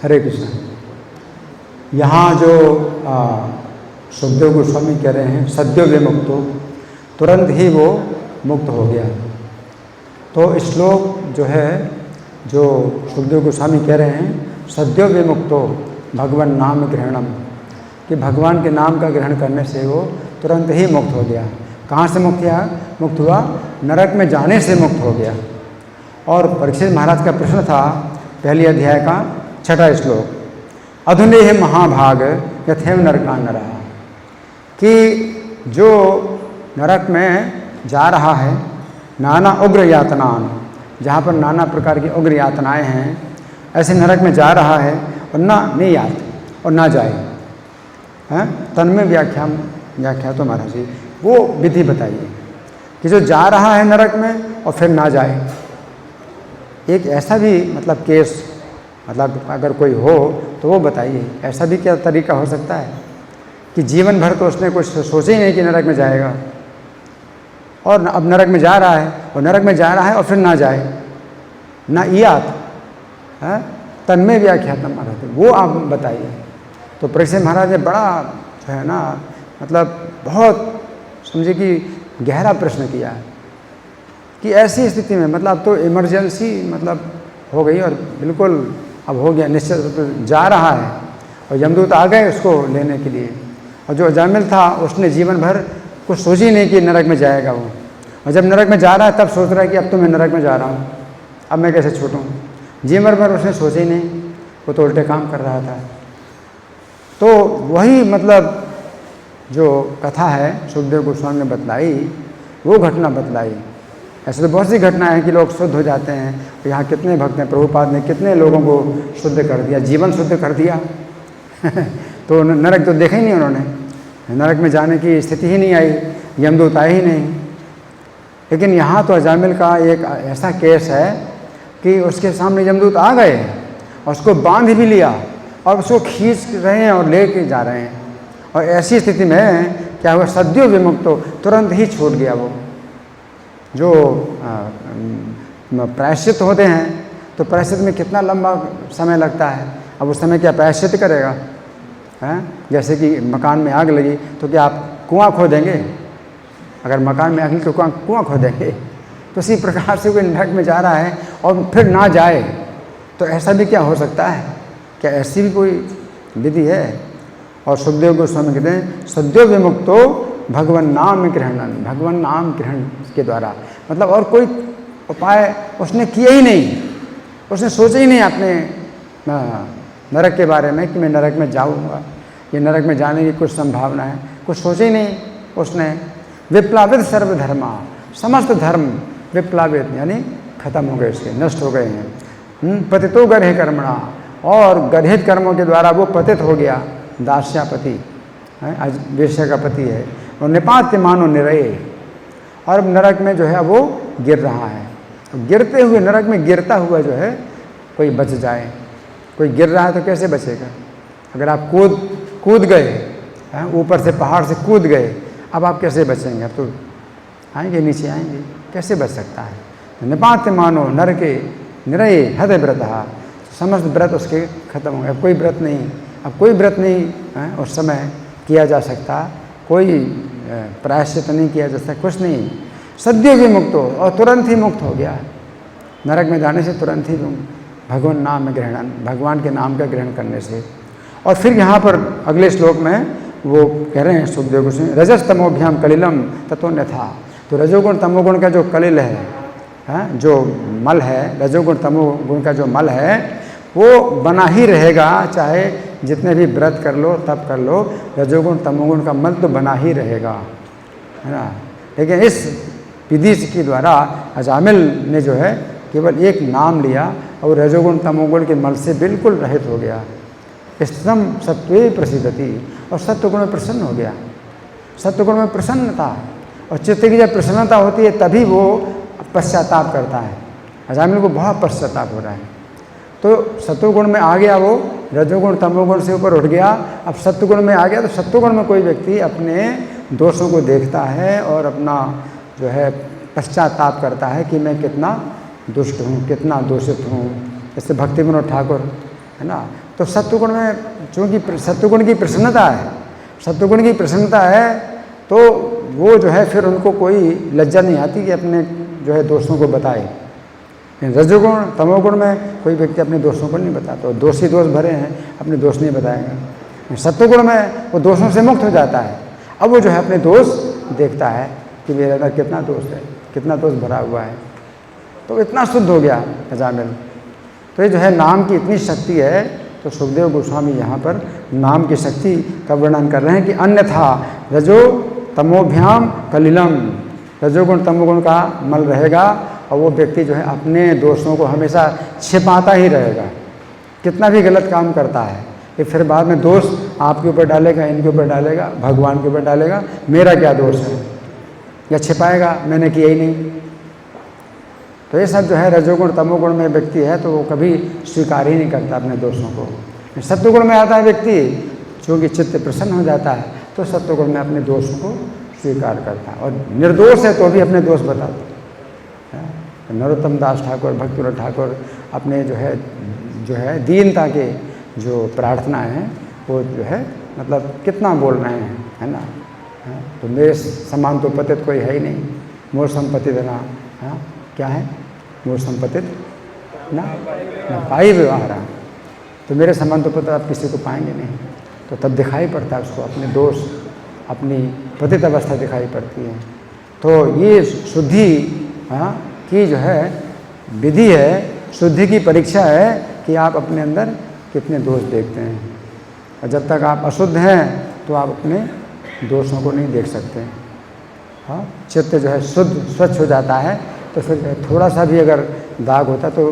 हरे कृष्ण। यहाँ जो सुखदेव गोस्वामी कह रहे हैं सद्यो विमुक्तो, तुरंत ही वो मुक्त हो गया। तो श्लोक जो है जो सुखदेव गोस्वामी कह रहे हैं सद्यो विमुक्तो भगवान नाम ग्रहणम, कि भगवान के नाम का ग्रहण करने से वो तुरंत ही मुक्त हो गया। कहाँ से मुक्त हुआ? नरक में जाने से मुक्त हो गया। और परीक्षित महाराज का प्रश्न था पहले अध्याय का 6वां श्लोक, अधुनेह महाभाग यथेव नरकान नरः, कि जो नरक में जा रहा है नाना उग्र यातनान, जहाँ पर नाना प्रकार की उग्र यातनाएँ हैं, ऐसे नरक में जा रहा है और ना नहीं यात और ना जाए। हैं तन्मय व्याख्या तो महाराज जी वो विधि बताइए कि जो जा रहा है नरक में और फिर ना जाए। एक ऐसा भी मतलब केस, मतलब अगर कोई हो तो वो बताइए, ऐसा भी क्या तरीका हो सकता है कि जीवन भर तो उसने कुछ सोचे ही नहीं कि नरक में जाएगा और अब नरक में जा रहा है और नरक में जा रहा है और फिर ना जाए, ना यात है तन्मय व्याख्या महाराज वो आप बताइए। तो परीक्षित महाराज ने बड़ा जो है ना मतलब बहुत समझे कि गहरा प्रश्न किया है कि ऐसी स्थिति में मतलब तो इमरजेंसी मतलब हो गई और बिल्कुल अब हो गया, निश्चित रूप से जा रहा है और यमदूत आ गए उसको लेने के लिए। और जो अजामिल था उसने जीवन भर कुछ सोची नहीं कि नरक में जाएगा वो, और जब नरक में जा रहा है तब सोच रहा है कि अब तो मैं नरक में जा रहा हूँ, अब मैं कैसे छूटूँ। जीवन भर उसने सोचे ही नहीं, वो तो उल्टे काम कर रहा था। तो वही मतलब जो कथा है सुखदेव गोस्वामी ने बतलाई, वो घटना बतलाई। ऐसे तो बहुत सी घटनाएं हैं कि लोग शुद्ध हो जाते हैं। यहाँ कितने भक्त हैं, प्रभुपाद ने कितने लोगों को शुद्ध कर दिया, जीवन शुद्ध कर दिया। तो नरक तो देखा ही नहीं उन्होंने, नरक में जाने की स्थिति ही नहीं आई, यमदूत आए ही नहीं। लेकिन यहाँ तो अजामिल का एक ऐसा केस है कि उसके सामने यमदूत आ गए और उसको बांध भी लिया और उसको खींच रहे हैं और ले के जा रहे हैं। और ऐसी स्थिति में क्या हुआ, सद्यो विमुक्तो, तुरंत ही छूट गया वो। जो प्रायश्चित होते हैं तो प्रायश्चित में कितना लंबा समय लगता है, अब उस समय क्या प्रायश्चित करेगा? हैं जैसे कि मकान में आग लगी तो क्या आप कुआं खोदेंगे? अगर मकान में आग लगी तो कुआं खोदेंगे? तो इसी प्रकार से कोई नरक में जा रहा है और फिर ना जाए, तो ऐसा भी क्या हो सकता है? क्या ऐसी भी कोई विधि है? और सुखदेव गोस्वामी कहते हैं सद्यो विमुक्तो भगवान नाम ग्रहणन, भगवान नाम ग्रहण के द्वारा, मतलब और कोई उपाय उसने किया ही नहीं, उसने सोचा ही नहीं अपने नरक के बारे में कि मैं नरक में जाऊंगा, ये नरक में जाने की कुछ संभावना है, कुछ सोचा ही नहीं उसने। विप्लावित सर्वधर्मा, समस्त धर्म विप्लावित यानी खत्म हो गए, उसके नष्ट हो गए हैं। पतितो गर्हे कर्मणा, और गर्हित कर्मों के द्वारा वो पतित हो गया, दास्यापति है, आज वेश्या का पति है। और निपात्य मानो निरय, और अब नरक में जो है वो गिर रहा है। गिरते हुए नरक में गिरता हुआ जो है कोई बच जाए, कोई गिर रहा है तो कैसे बचेगा? अगर आप कूद गए हैं, ऊपर से पहाड़ से कूद गए, अब आप कैसे बचेंगे? अब तो आएंगे, नीचे आएंगे, कैसे बच सकता है? निपात्य मानो नरके निरय हृदय व्रत, समस्त व्रत उसके खत्म हो गए। अब कोई व्रत नहीं, अब कोई व्रत नहीं है उस समय किया जा सकता, कोई प्रायश्चित नहीं किया जा सकता, कुछ नहीं। सद्यो विमुक्त हो, और तुरंत ही मुक्त हो गया नरक में जाने से, तुरंत ही भगवान नाम ग्रहण, भगवान के नाम का ग्रहण करने से। और फिर यहाँ पर अगले श्लोक में वो कह रहे हैं सुखदेव गोस्वामी, रजस तमोभ्याम कलिलम ततोन्यथा। तो रजोगुण तमोगुण का जो कलिल है, जो मल है, रजोगुण तमोगुण का जो मल है वो बना ही रहेगा, चाहे जितने भी व्रत कर लो तब कर लो, रजोगुण तमोगुण का मल तो बना ही रहेगा, है ना। लेकिन इस विधि के द्वारा अजामिल ने जो है केवल एक नाम लिया और रजोगुण तमोगुण के मल से बिल्कुल रहित हो गया। स्तम सत्वे प्रसिद्धति, और सत्वगुण में प्रसन्न हो गया। सत्वगुण में प्रसन्नता, और चित्त की जब प्रसन्नता होती है तभी वो पश्चाताप करता है। अजामिल को बहुत पश्चाताप हो रहा है, तो सत्वगुण में आ गया वो, रजोगुण तमोगुण से ऊपर उठ गया, अब सत्वगुण में आ गया। तो सत्वगुण में कोई व्यक्ति अपने दोषों को देखता है और अपना जो है पश्चाताप करता है कि मैं कितना दुष्ट हूँ, कितना दूषित हूँ। जैसे भक्ति विनोद ठाकुर है ना, तो सत्वगुण में चूँकि सत्वगुण की प्रसन्नता है, सत्वगुण की प्रसन्नता है, तो वो जो है फिर उनको कोई लज्जा नहीं आती कि अपने जो है दोस्तों को बताए। रजोगुण तमोगुण में कोई व्यक्ति अपने दोस्तों को नहीं बताता, दोस्त ही दोस्त भरे हैं, अपने दोस्त नहीं बताएगा। सत्वगुण में वो दोस्तों से मुक्त हो जाता है। अब वो जो है अपने दोस्त देखता है कि मेरे अंदर कितना दोस्त है, कितना दोस्त भरा हुआ है, तो इतना शुद्ध हो गया अजामिल। तो ये जो है नाम की इतनी शक्ति है। तो सुखदेव गोस्वामी यहाँ पर नाम की शक्ति का वर्णन कर रहे हैं कि अन्यथा रजो तमोभ्याम कलिलम, रजोगुण तमोगुण का मल रहेगा और वो व्यक्ति जो है अपने दोस्तों को हमेशा छिपाता ही रहेगा। कितना भी गलत काम करता है ये फिर बाद में दोस्त आपके ऊपर डालेगा, इनके ऊपर डालेगा, भगवान के ऊपर डालेगा, मेरा क्या दोष है, या छिपाएगा मैंने किया ही नहीं। तो ये सब जो है रजोगुण तमोगुण में व्यक्ति है तो वो कभी स्वीकार ही नहीं करता अपने दोषों को। सत्वगुण में आता है व्यक्ति, चूँकि चित्त प्रसन्न हो जाता है तो सत्वगुण में अपने दोषों को स्वीकार करता है, और निर्दोष है तो भी अपने दोष बताता है। नरोत्तम दास ठाकुर, भक्तिविनोद ठाकुर अपने जो है दीनता के जो प्रार्थना है वो जो है मतलब कितना बोल रहे हैं, है ना। तो मेरे समान तो पतित कोई है ही नहीं, मोर संपत्ति देना, हाँ क्या है, मोर संपत्तित ना पाई व्यवहार। तो मेरे समान तो पता आप किसी को पाएंगे नहीं। तो तब दिखाई पड़ता है उसको अपने दोष, अपनी पतित अवस्था दिखाई पड़ती है। तो ये शुद्धि की जो है विधि है, शुद्धि की परीक्षा है कि आप अपने अंदर कितने दोष देखते हैं। और जब तक आप अशुद्ध हैं तो आप अपने दोषों को नहीं देख सकते। हाँ, चित्त जो है शुद्ध स्वच्छ हो जाता है तो फिर थोड़ा सा भी अगर दाग होता तो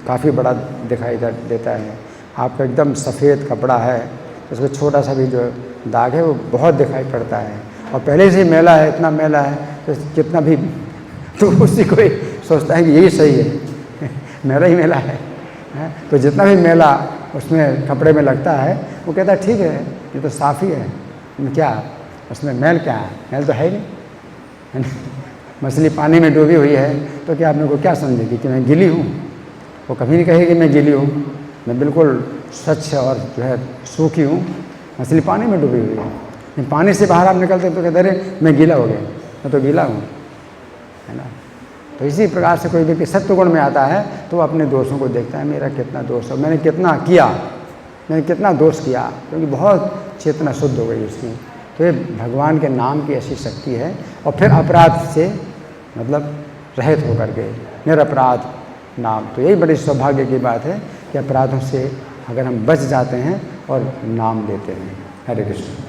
काफ़ी बड़ा दिखाई देता है। आपका एकदम सफ़ेद कपड़ा है तो उसमें छोटा सा भी जो दाग है वो बहुत दिखाई पड़ता है, और पहले से ही मैला है, इतना मैला है तो कितना भी तो उसी को सोचता है कि यही सही है मेरा ही मैला है। तो जितना भी मैला उसमें कपड़े में लगता है वो कहता है ठीक है ये तो साफ़ ही है, क्या उसमें मैल क्या है, मैल तो है ही नहीं। मछली पानी में डूबी हुई है तो क्या आप मेरे को क्या समझेगी कि मैं गीली हूँ, वो कभी नहीं कहेगी मैं गीली हूँ, मैं बिल्कुल स्वच्छ और जो है सूखी हूँ। मछली पानी में डूबी हुई है, पानी से बाहर आप निकलते तो कहते अरे मैं गीला हो गया, मैं तो गीला हूँ, है ना। तो इसी प्रकार से कोई व्यक्ति सत्वगुण में आता है तो वो अपने दोषों को देखता है, मेरा कितना दोष है, मैंने कितना किया, मैंने कितना दोष किया, क्योंकि बहुत चेतना शुद्ध हो गई उसकी। तो ये भगवान के नाम की ऐसी शक्ति है। और फिर अपराध से मतलब रहित होकर के निरपराध नाम, तो यही बड़ी सौभाग्य की बात है कि अपराधों से अगर हम बच जाते हैं और नाम लेते हैं। हरे कृष्ण।